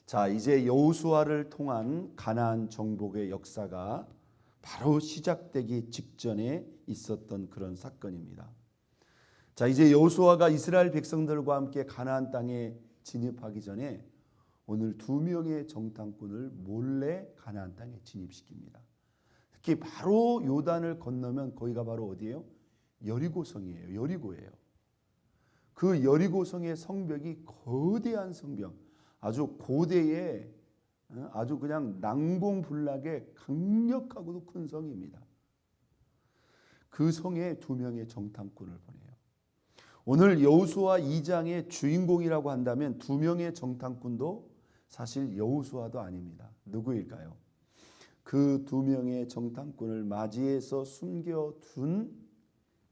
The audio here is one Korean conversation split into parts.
자, 이제 여호수아를 통한 가나안 정복의 역사가 바로 시작되기 직전에 있었던 그런 사건입니다. 자, 이제 여호수아가 이스라엘 백성들과 함께 가나안 땅에 진입하기 전에 오늘 2명의 정탐꾼을 몰래 가나안 땅에 진입시킵니다. 특히 바로 요단을 건너면 거기가 바로 어디예요? 여리고성이에요. 여리고예요. 그 여리고성의 성벽이 거대한 성벽, 아주 고대의 아주 그냥 난공불락의 강력하고도 큰 성입니다. 그 성에 2명의 정탐꾼을 보내요. 오늘 여호수아 2장의 주인공이라고 한다면 2명의 정탐꾼도 사실 여호수아도 아닙니다. 누구일까요? 그 2명의 정탐꾼을 맞이해서 숨겨둔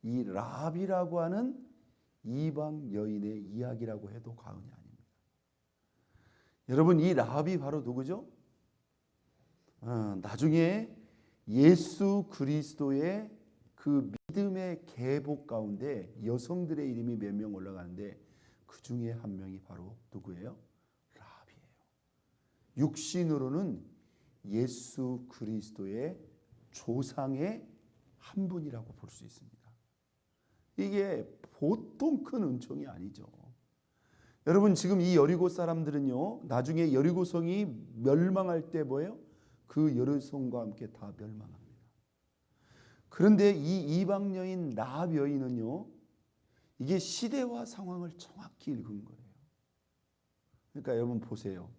이 라합이라고 하는 이방 여인의 이야기라고 해도 과언이 아닙니다. 여러분, 이 라합이 바로 누구죠? 나중에 예수 그리스도의 그 믿음의 계복 가운데 여성들의 이름이 몇 명 올라가는데 그 중에 한 명이 바로 누구예요? 라합이에요. 육신으로는 예수 그리스도의 조상의 한 분이라고 볼 수 있습니다. 이게 보통 큰 은총이 아니죠. 여러분, 지금 이 여리고 사람들은요, 나중에 여리고성이 멸망할 때 뭐예요? 그 여리고성과 함께 다 멸망합니다. 그런데 이 이방 여인 라합 여인은요, 이게 시대와 상황을 정확히 읽은 거예요. 그러니까 여러분 보세요.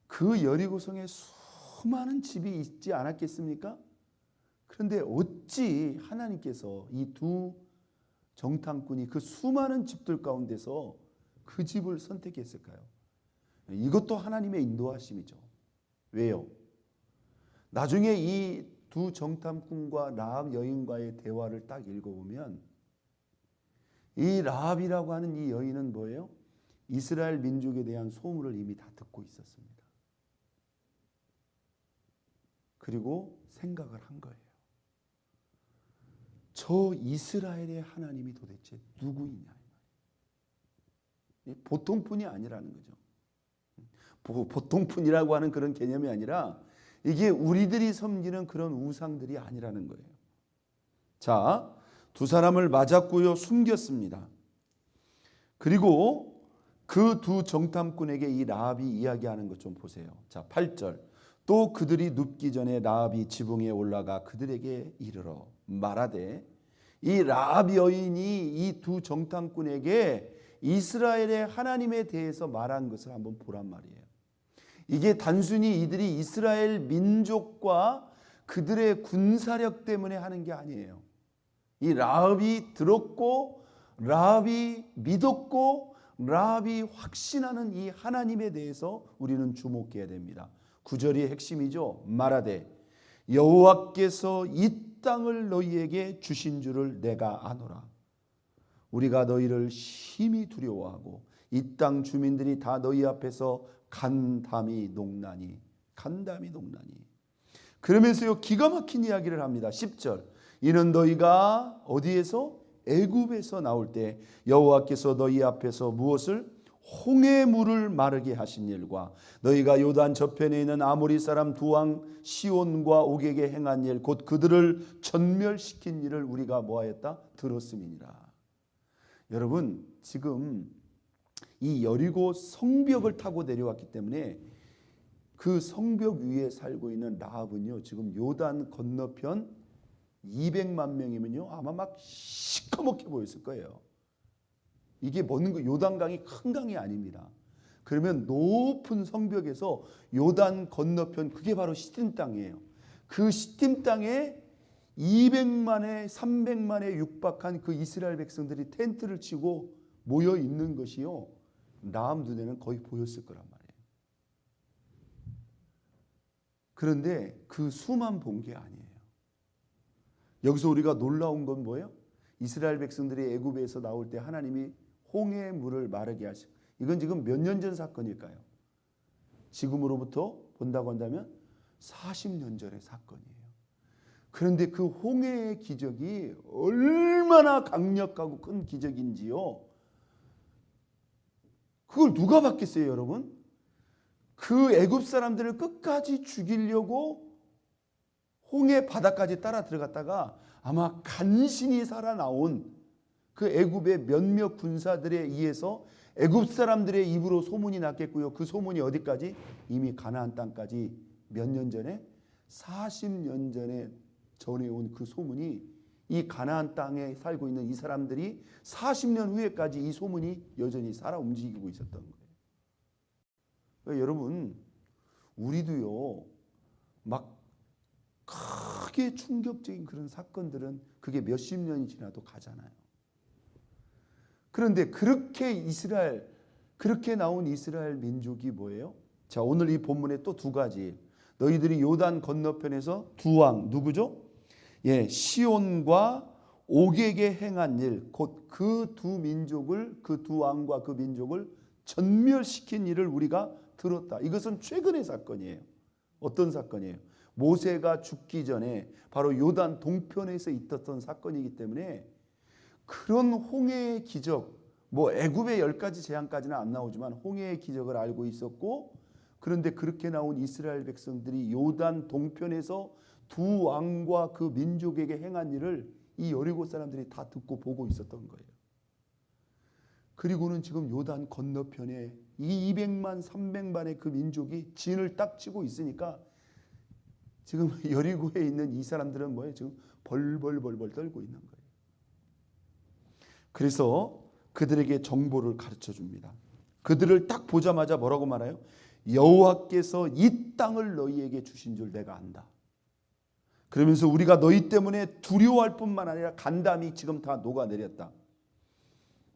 그 여리고성에 수많은 집이 있지 않았겠습니까? 그런데 어찌 하나님께서 이 2 정탐꾼이 그 수많은 집들 가운데서 그 집을 선택했을까요? 이것도 하나님의 인도하심이죠. 왜요? 나중에 이 2 정탐꾼과 라합 여인과의 대화를 딱 읽어보면 이 라합이라고 하는 이 여인은 뭐예요? 이스라엘 민족에 대한 소문을 이미 다 듣고 있었습니다. 그리고 생각을 한 거예요. 저 이스라엘의 하나님이 도대체 누구이냐. 보통 분이 아니라는 거죠. 보통 분이라고 하는 그런 개념이 아니라 이게 우리들이 섬기는 그런 우상들이 아니라는 거예요. 자, 2 사람을 맞았고요, 숨겼습니다. 그리고 그 2 정탐꾼에게 이 라합이 이야기하는 것 좀 보세요. 자, 8절. 또 그들이 눕기 전에 라합이 지붕에 올라가 그들에게 이르러 말하되, 이 라합 여인이 이 2 정탐꾼에게 이스라엘의 하나님에 대해서 말한 것을 한번 보란 말이에요. 이게 단순히 이들이 이스라엘 민족과 그들의 군사력 때문에 하는 게 아니에요. 이 라합이 들었고, 라합이 믿었고, 라합이 확신하는 이 하나님에 대해서 우리는 주목해야 됩니다. 9절이 핵심이죠. 말하되 여호와께서 이 땅을 너희에게 주신 줄을 내가 아노라. 우리가 너희를 심히 두려워하고 이 땅 주민들이 다 너희 앞에서 간담이 녹나니. 그러면서요, 기가 막힌 이야기를 합니다. 10절. 이는 너희가 어디에서? 애굽에서 나올 때 여호와께서 너희 앞에서 무엇을? 홍해 물을 마르게 하신 일과 너희가 요단 저편에 있는 아모리 사람 두 왕 시온과 옥에게 행한 일, 곧 그들을 전멸시킨 일을 우리가 뭐하였다? 들었음이니라. 여러분, 지금 이 여리고 성벽을 타고 내려왔기 때문에 그 성벽 위에 살고 있는 라합은요, 지금 요단 건너편 200만 명이면요 아마 막 시커멓게 보였을 거예요. 이게 뭐는 거, 요단강이 큰 강이 아닙니다. 그러면 높은 성벽에서 요단 건너편, 그게 바로 시딤 땅이에요. 그 시딤 땅에 200만에 300만에 육박한 그 이스라엘 백성들이 텐트를 치고 모여 있는 것이요, 라합 눈에는 거의 보였을 거란 말이에요. 그런데 그 수만 본 게 아니에요. 여기서 우리가 놀라운 건 뭐예요? 이스라엘 백성들이 애굽에서 나올 때 하나님이 홍해 물을 마르게 하시고, 이건 지금 몇 년 전 사건일까요? 지금으로부터 본다고 한다면 40년 전의 사건이에요. 그런데 그 홍해의 기적이 얼마나 강력하고 큰 기적인지요, 그걸 누가 봤겠어요, 여러분? 그 애굽 사람들을 끝까지 죽이려고 홍해 바다까지 따라 들어갔다가 아마 간신히 살아나온 그 애굽의 몇몇 군사들에 의해서 애굽 사람들의 입으로 소문이 났겠고요. 그 소문이 어디까지? 이미 가나안 땅까지 몇 년 전에 40년 전에 전해온 그 소문이 이 가나안 땅에 살고 있는 이 사람들이 40년 후에까지 이 소문이 여전히 살아 움직이고 있었던 거예요. 그러니까 여러분, 우리도요 막 크게 충격적인 그런 사건들은 그게 몇십 년이 지나도 가잖아요. 그런데 그렇게 나온 이스라엘 민족이 뭐예요? 자, 오늘 이 본문에 또 두 가지. 너희들이 요단 건너편에서 두 왕 누구죠? 예, 시온과 옥에게 행한 일, 곧 그 두 민족을, 그 두 왕과 그 민족을 전멸시킨 일을 우리가 들었다. 이것은 최근의 사건이에요. 어떤 사건이에요? 모세가 죽기 전에 바로 요단 동편에서 있었던 사건이기 때문에 그런 홍해의 기적, 뭐 애굽의 10가지 재앙까지는 안 나오지만 홍해의 기적을 알고 있었고, 그런데 그렇게 나온 이스라엘 백성들이 요단 동편에서 두 왕과 그 민족에게 행한 일을 이 여리고 사람들이 다 듣고 보고 있었던 거예요. 그리고는 지금 요단 건너편에 이 200만 300만의 그 민족이 진을 딱 치고 있으니까 지금 여리고에 있는 이 사람들은 뭐예요? 지금 벌벌 떨고 있는 거예요. 그래서 그들에게 정보를 가르쳐 줍니다. 그들을 딱 보자마자 뭐라고 말해요? 여호와께서 이 땅을 너희에게 주신 줄 내가 안다. 그러면서 우리가 너희 때문에 두려워할 뿐만 아니라 간담이 지금 다 녹아내렸다.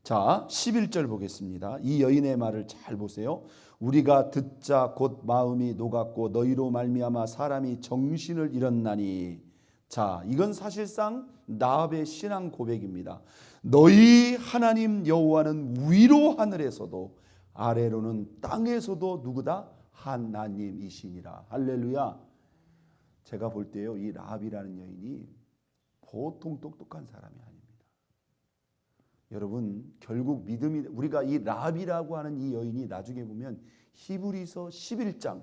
자, 11절 보겠습니다. 이 여인의 말을 잘 보세요. 우리가 듣자 곧 마음이 녹았고 너희로 말미암아 사람이 정신을 잃었나니. 자, 이건 사실상 나합의 신앙 고백입니다. 너희 하나님 여호와는 위로 하늘에서도 아래로는 땅에서도 누구다? 하나님이시니라. 할렐루야. 제가 볼 때요, 이 라합이라는 여인이 보통 똑똑한 사람이 아닙니다. 여러분, 결국 믿음이, 우리가 이 라합이라고 하는 이 여인이 나중에 보면 히브리서 11장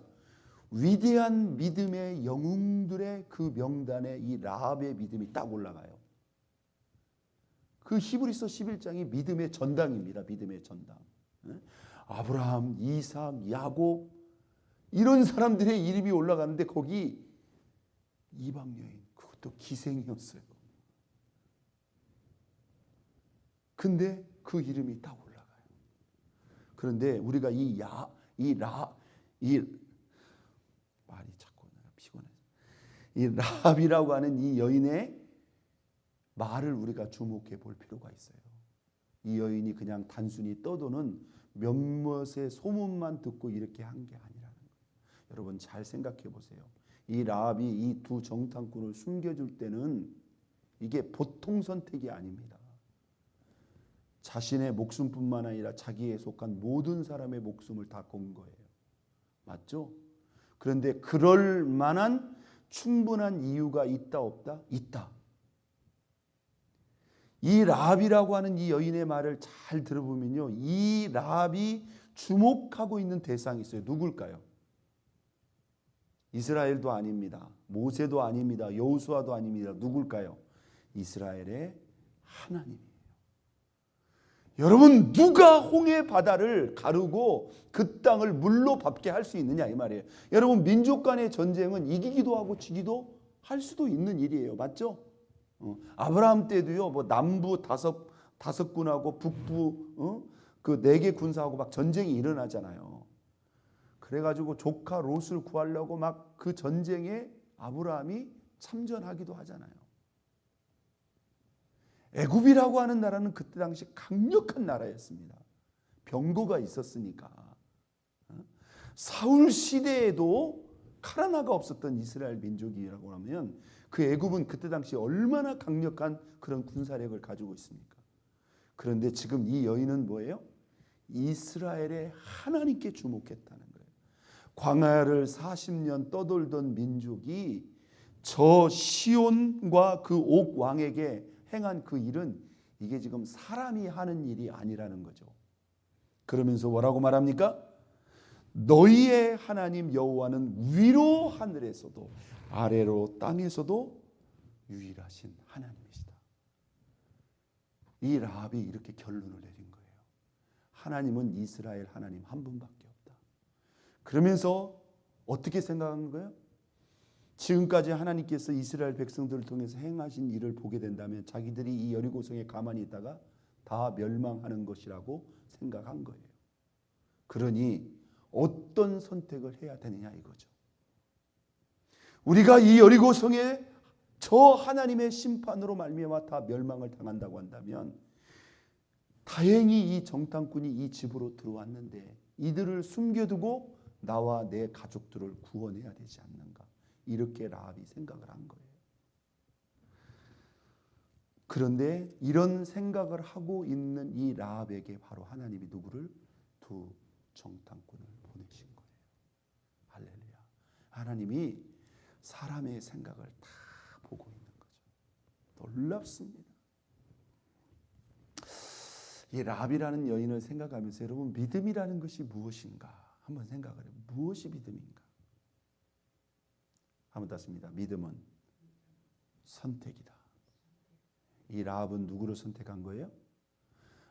위대한 믿음의 영웅들의 그 명단에 이 라합의 믿음이 딱 올라가요. 그 히브리서 11장이 믿음의 전당입니다. 믿음의 전당. 아브라함, 이삭, 야곱 이런 사람들의 이름이 올라가는데 거기 이방 여인, 그것도 기생이었어요. 근데 그 이름이 딱 올라가요. 그런데 우리가 말이 자꾸 피곤해. 이 라합이라고 하는 이 여인의 말을 우리가 주목해 볼 필요가 있어요. 이 여인이 그냥 단순히 떠도는 몇몇의 소문만 듣고 이렇게 한 게 아니라는 거예요. 여러분 잘 생각해 보세요. 이 라합이 이 두 정탐꾼을 숨겨줄 때는 이게 보통 선택이 아닙니다. 자신의 목숨뿐만 아니라 자기에 속한 모든 사람의 목숨을 다 건 거예요. 맞죠? 그런데 그럴 만한 충분한 이유가 있다 없다? 있다. 이 라합이라고 하는 이 여인의 말을 잘 들어보면요, 이 라합이 주목하고 있는 대상이 있어요. 누굴까요? 이스라엘도 아닙니다. 모세도 아닙니다. 여호수아도 아닙니다. 누굴까요? 이스라엘의 하나님이에요. 여러분, 누가 홍해 바다를 가르고 그 땅을 물로 밟게 할 수 있느냐 이 말이에요. 여러분, 민족 간의 전쟁은 이기기도 하고 지기도 할 수도 있는 일이에요. 맞죠? 아브라함 때도요, 뭐 남부 다섯 군하고 북부 그 4개 군사하고 막 전쟁이 일어나잖아요. 그래가지고 조카 롯을 구하려고 막 그 전쟁에 아브라함이 참전하기도 하잖아요. 애굽이라고 하는 나라는 그때 당시 강력한 나라였습니다. 병거가 있었으니까. 사울 시대에도 칼 하나가 없었던 이스라엘 민족이라고 하면 그 애굽은 그때 당시 얼마나 강력한 그런 군사력을 가지고 있습니까? 그런데 지금 이 여인은 뭐예요? 이스라엘의 하나님께 주목했다는 거예요. 광야를 40년 떠돌던 민족이 저 시온과 그 옥 왕에게 행한 그 일은 이게 지금 사람이 하는 일이 아니라는 거죠. 그러면서 뭐라고 말합니까? 너희의 하나님 여호와는 위로 하늘에서도 아래로 땅에서도 유일하신 하나님이시다. 이 라합이 이렇게 결론을 내린 거예요. 하나님은 이스라엘 하나님 한 분밖에 없다. 그러면서 어떻게 생각한 거예요? 지금까지 하나님께서 이스라엘 백성들을 통해서 행하신 일을 보게 된다면 자기들이 이 여리고성에 가만히 있다가 다 멸망하는 것이라고 생각한 거예요. 그러니 어떤 선택을 해야 되느냐 이거죠. 우리가 이 여리고성에 저 하나님의 심판으로 말미암아 다 멸망을 당한다고 한다면 다행히 이 정탐꾼이 이 집으로 들어왔는데 이들을 숨겨두고 나와 내 가족들을 구원해야 되지 않는가, 이렇게 라합이 생각을 한 거예요. 그런데 이런 생각을 하고 있는 이 라합에게 바로 하나님이 누구를? 두 정탐꾼을 보내신 거예요. 할렐루야. 하나님이 사람의 생각을 다 보고 있는 거죠. 놀랍습니다. 이 라합이라는 여인을 생각하면서 여러분, 믿음이라는 것이 무엇인가 한번 생각을 해요. 무엇이 믿음인가? 한번 땄습니다. 믿음은 선택이다. 이 라합은 누구를 선택한 거예요?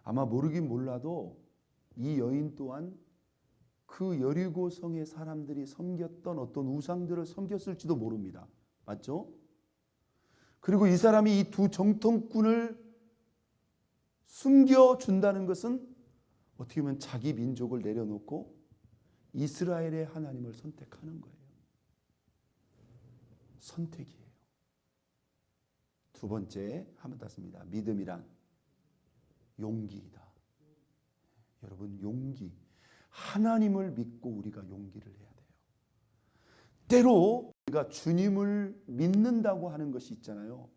아마 모르긴 몰라도 이 여인 또한 그 여리고성의 사람들이 섬겼던 어떤 우상들을 섬겼을지도 모릅니다. 맞죠? 그리고 이 사람이 이 두 정탐꾼을 숨겨준다는 것은 어떻게 보면 자기 민족을 내려놓고 이스라엘의 하나님을 선택하는 거예요. 선택이에요. 두 번째 한번 땄습니다. 믿음이란 용기이다. 여러분, 용기. 하나님을 믿고 우리가 용기를 해야 돼요. 때로 우리가 주님을 믿는다고 하는 것이 있잖아요.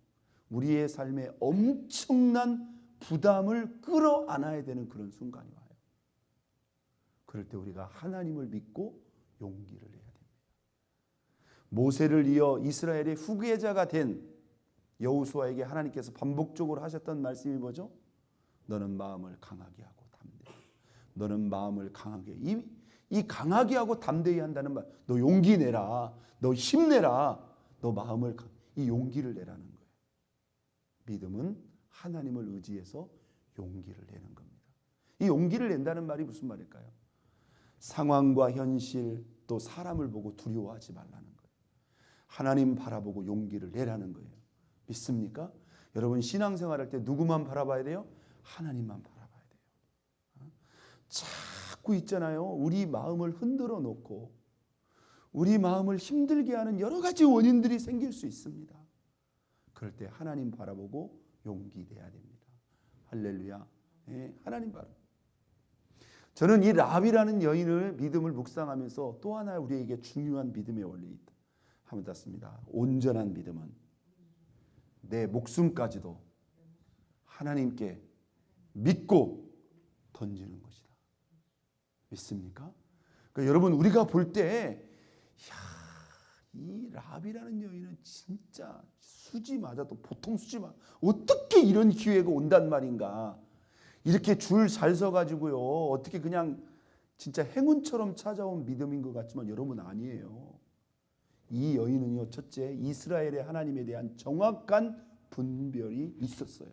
우리의 삶에 엄청난 부담을 끌어안아야 되는 그런 순간이 와요. 그럴 때 우리가 하나님을 믿고 용기를 해야 됩니다. 모세를 이어 이스라엘의 후계자가 된 여호수아에게 하나님께서 반복적으로 하셨던 말씀이 뭐죠? 너는 마음을 강하게 하고 담대히. 너는 마음을 강하게. 이 강하게 하고 담대히 한다는 말. 너 용기 내라. 너 힘내라. 너 마음을, 이 용기를 내라는 거예요. 믿음은 하나님을 의지해서 용기를 내는 겁니다. 이 용기를 낸다는 말이 무슨 말일까요? 상황과 현실 또 사람을 보고 두려워하지 말라는 거예요. 하나님 바라보고 용기를 내라는 거예요. 믿습니까? 여러분, 신앙생활할 때 누구만 바라봐야 돼요? 하나님만 바라봐야 돼요. 자꾸 있잖아요. 우리 마음을 흔들어 놓고 우리 마음을 힘들게 하는 여러 가지 원인들이 생길 수 있습니다. 그럴 때 하나님 바라보고 용기 내야 됩니다. 할렐루야. 네, 하나님 바라. 저는 이 라합이라는 여인의 믿음을 묵상하면서 또 하나 우리에게 중요한 믿음의 원리 있다. 한번 땄습니다. 온전한 믿음은 내 목숨까지도 하나님께 믿고 던지는 것이다. 믿습니까? 그러니까 여러분, 우리가 볼 때 이 라합이라는 여인은 진짜 수지 맞아도 보통 수지 맞아. 어떻게 이런 기회가 온단 말인가. 이렇게 줄 잘 서가지고요. 어떻게 그냥 진짜 행운처럼 찾아온 믿음인 것 같지만 여러분, 아니에요. 이 여인은요, 첫째, 이스라엘의 하나님에 대한 정확한 분별이 있었어요.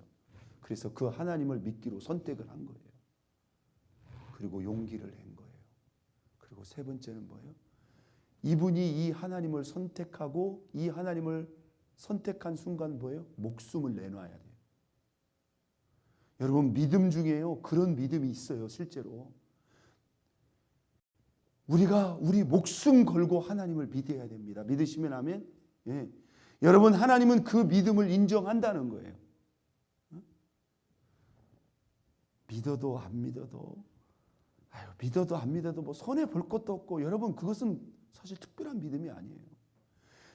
그래서 그 하나님을 믿기로 선택을 한 거예요. 그리고 용기를 낸 거예요. 그리고 세 번째는 뭐예요? 이분이 이 하나님을 선택하고 이 하나님을 선택한 순간 뭐예요? 목숨을 내놔야 돼요. 여러분, 믿음 중에요, 그런 믿음이 있어요. 실제로 우리가 우리 목숨 걸고 하나님을 믿어야 됩니다. 믿으시면 아멘. 예. 여러분, 하나님은 그 믿음을 인정한다는 거예요. 믿어도 안 믿어도, 믿어도 안 믿어도 뭐 손해 볼 것도 없고, 여러분, 그것은 사실 특별한 믿음이 아니에요.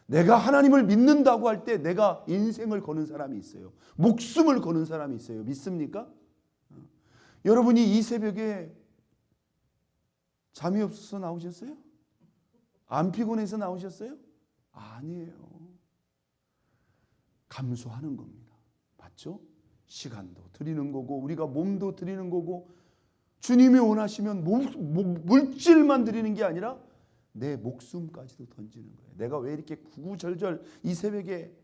내가 하나님을 믿는다고 할 때 내가 인생을 거는 사람이 있어요. 목숨을 거는 사람이 있어요. 믿습니까? 여러분이 이 새벽에 잠이 없어서 나오셨어요? 안 피곤해서 나오셨어요? 아니에요. 감수하는 겁니다. 맞죠? 시간도 드리는 거고 우리가 몸도 드리는 거고 주님이 원하시면 물질만 드리는 게 아니라 내 목숨까지도 던지는 거예요. 내가 왜 이렇게 구구절절 이 새벽에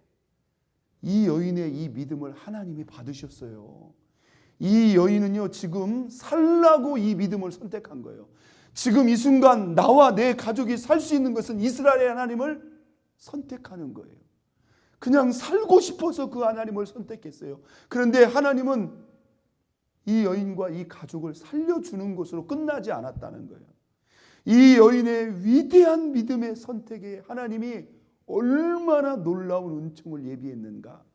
이 여인의 이 믿음을 하나님이 받으셨어요. 이 여인은요, 지금 살라고 이 믿음을 선택한 거예요. 지금 이 순간 나와 내 가족이 살 수 있는 것은 이스라엘의 하나님을 선택하는 거예요. 그냥 살고 싶어서 그 하나님을 선택했어요. 그런데 하나님은 이 여인과 이 가족을 살려주는 것으로 끝나지 않았다는 거예요. 이 여인의 위대한 믿음의 선택에 하나님이 얼마나 놀라운 은총을 예비했는가.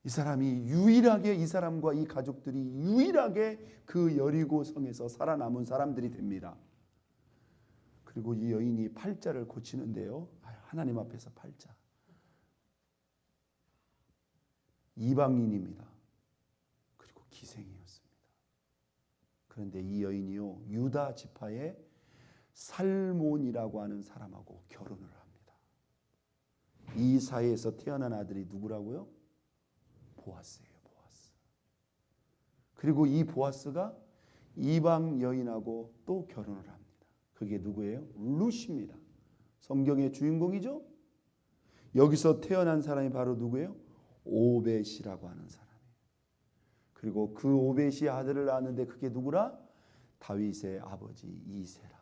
이 사람이 유일하게, 이 사람과 이 가족들이 유일하게 그 여리고 성에서 살아남은 사람들이 됩니다. 그리고 이 여인이 팔자를 고치는데요, 하나님 앞에서 팔자, 이방인입니다. 그리고 기생이었습니다. 그런데 이 여인이요, 유다 지파의 살몬이라고 하는 사람하고 결혼을 합니다. 이 사이에서 태어난 아들이 누구라고요? 보아스예요. 보아스. 그리고 이 보아스가 이방 여인하고 또 결혼을 합니다. 그게 누구예요? 룻입니다. 성경의 주인공이죠. 여기서 태어난 사람이 바로 누구예요? 오벳이라고 하는 사람이에요. 그리고 그 오벳이 아들을 낳았는데 그게 누구라? 다윗의 아버지 이새라.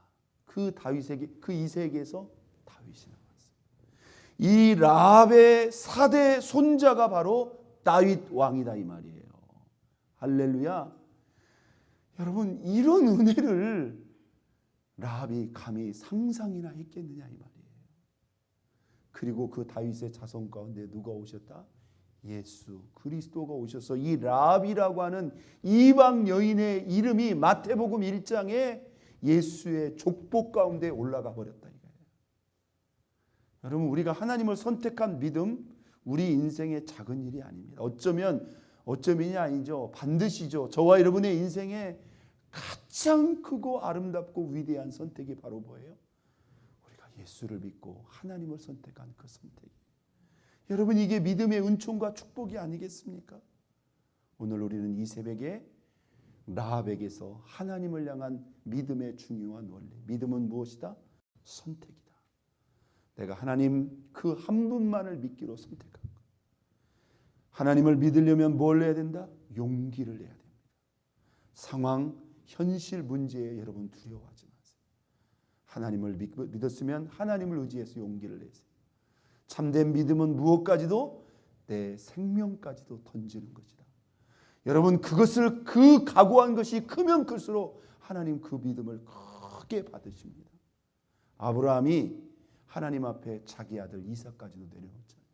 그 다윗에게, 그 이새에게서 다윗이 나왔어요. 이 라합의 4대 손자가 바로 다윗 왕이다 이 말이에요. 할렐루야. 여러분, 이런 은혜를 라합이 감히 상상이나 했겠느냐 이 말이에요. 그리고 그 다윗의 자손 가운데 누가 오셨다? 예수 그리스도가 오셔서 이 라합이라고 하는 이방 여인의 이름이 마태복음 1장에 예수의 족보 가운데 올라가 버렸다 이거예요. 여러분, 우리가 하나님을 선택한 믿음, 우리 인생의 작은 일이 아닙니다. 어쩌면이 아니죠. 반드시죠. 저와 여러분의 인생에 가장 크고 아름답고 위대한 선택이 바로 뭐예요? 우리가 예수를 믿고 하나님을 선택한 그 선택. 여러분, 이게 믿음의 은총과 축복이 아니겠습니까? 오늘 우리는 이 새벽에 라합에게서 하나님을 향한 믿음의 중요한 원리. 믿음은 무엇이다? 선택이다. 내가 하나님 그 한 분만을 믿기로 선택한 것. 하나님을 믿으려면 뭘 해야 된다? 용기를 내야 됩니다. 상황, 현실 문제에 여러분 두려워하지 마세요. 하나님을 믿었으면 하나님을 의지해서 용기를 내세요. 참된 믿음은 무엇까지도 내 생명까지도 던지는 것이다. 여러분, 그것을 그 각오한 것이 크면 클수록 하나님 그 믿음을 크게 받으십니다. 아브라함이 하나님 앞에 자기 아들 이삭까지도 내려놓잖아요.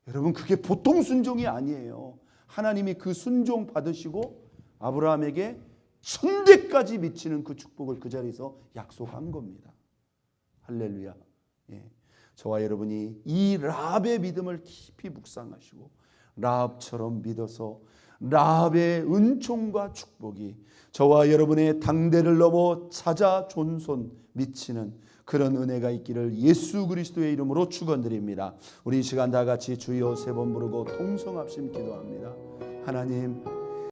여러분, 그게 보통 순종이 아니에요. 하나님이 그 순종 받으시고 아브라함에게 1000대까지 미치는 그 축복을 그 자리에서 약속한 겁니다. 할렐루야. 예. 저와 여러분이 이 라합의 믿음을 깊이 묵상하시고 라합처럼 믿어서 라합의 은총과 축복이 저와 여러분의 당대를 넘어 찾아 존손 미치는 그런 은혜가 있기를 예수 그리스도의 이름으로 축원드립니다. 우리 이 시간 다 같이 주여 3번 부르고 통성합심 기도합니다. 하나님,